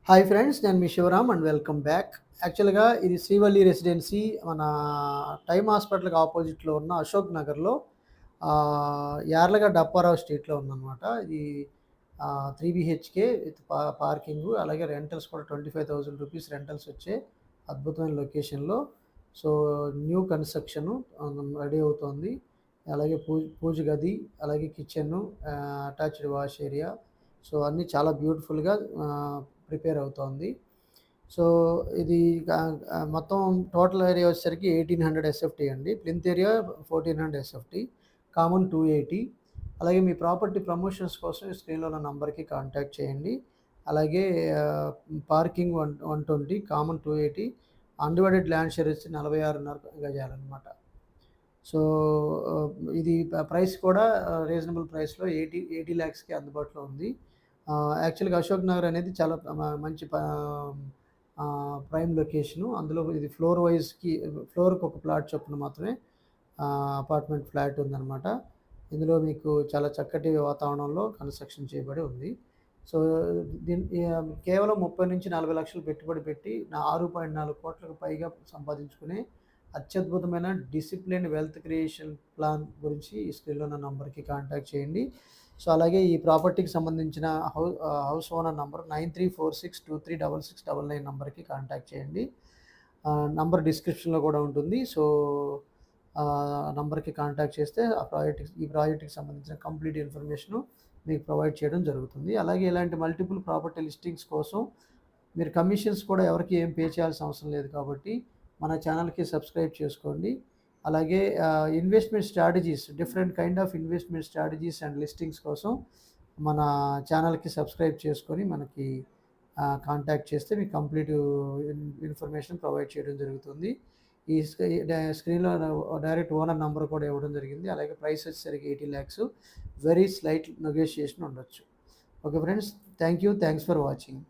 Hi friends, నేను మీ Shivaram and welcome back. యాక్చువల్‌గా ఇది శ్రీవల్లి రెసిడెన్సీ మన టైమ్ హాస్పిటల్‌కి ఆపోజిట్‌లో ఉన్న అశోక్ నగర్‌లో యార్లగడ్డ అప్పారావు స్ట్రీట్‌లో ఉందనమాట. ఇది 3 బీహెచ్‌కే విత్ పార్కింగు, అలాగే రెంటల్స్ కూడా ₹25,000 రెంటల్స్ వచ్చే అద్భుతమైన లొకేషన్‌లో. సో, న్యూ కన్‌స్ట్రక్షను రెడీ అవుతోంది. అలాగే పూజ గది, అలాగే kitchen, attached wash area. So, అన్నీ చాలా బ్యూటిఫుల్‌గా ప్రిపేర్ అవుతోంది. సో, ఇది మొత్తం టోటల్ ఏరియా వచ్చేసరికి 1800 ఎస్ఎఫ్టీ అండి. Plinth area 1400 SFT. కామన్ 280. అలాగే మీ ప్రాపర్టీ ప్రమోషన్స్ కోసం ఈ స్క్రీన్‌లో ఉన్న నంబర్‌కి కాంటాక్ట్ చేయండి. అలాగే ఆహ్, parking 120, common 280, undivided land share వచ్చి 46.5 గజాలనమాట. సో, ఆహ్, ఇది ప్రైస్ కూడా రీజనబుల్ ప్రైస్‌లో 80 లాక్స్‌కి అందుబాటులో ఉంది. యాక్చువల్‌గా అశోక్ నగర్ అనేది చాలా మంచి ప్రైమ్ లొకేషను. అందులో ఇది ఫ్లోర్‌కి ఒక ప్లాట్ చొప్పున మాత్రమే అపార్ట్మెంట్ ఫ్లాట్ ఉందనమాట. ఇందులో మీకు చాలా చక్కటి వాతావరణంలో కన్‌స్ట్రక్షన్ చేయబడి ఉంది. సో, కేవలం 30-40 లక్షలు పెట్టుబడి పెట్టి 6.4 కోట్లకు పైగా సంపాదించుకునే అత్యద్భుతమైన డిసిప్లిన్డ్ వెల్త్ క్రియేషన్ ప్లాన్ గురించి ఈ స్క్రీన్‌లో ఉన్న నంబర్‌కి కాంటాక్ట్ చేయండి. సో, అలాగే ఈ ప్రాపర్టీకి సంబంధించిన హౌస్ ఓనర్ నంబర్ 9346236699 నంబర్‌కి కాంటాక్ట్ చేయండి. నంబర్ డిస్క్రిప్షన్‌లో కూడా ఉంటుంది. సో, నంబర్‌కి కాంటాక్ట్ చేస్తే ఈ ప్రాజెక్ట్‌కి సంబంధించిన కంప్లీట్ ఇన్ఫర్మేషను మీకు ప్రొవైడ్ చేయడం జరుగుతుంది. అలాగే ఇలాంటి మల్టిపుల్ ప్రాపర్టీ లిస్టింగ్స్ కోసం మీరు కమిషన్స్ కూడా ఎవరికీ ఏం పే చేయాల్సిన అవసరం లేదు కాబట్టి మన ఛానల్‌కి సబ్స్క్రైబ్ చేసుకోండి. అలాగే investment strategies, different kind of investment strategies and listings కోసం మన ఛానల్‌కి సబ్స్క్రైబ్ చేసుకొని మనకి కాంటాక్ట్ చేస్తే మీకు కంప్లీట్ ఇన్ఫర్మేషన్ ప్రొవైడ్ చేయడం జరుగుతుంది. ఈ స్క్రీన్‌లో డైరెక్ట్ ఓనర్ నంబర్ కూడా ఇవ్వడం జరిగింది. అలాగే ప్రైస్ వచ్చేసరికి 80 లాక్స్. వెరీ స్లైట్ నెగోషియేషన్ ఉండొచ్చు. Okay friends, thank you. Thanks for watching.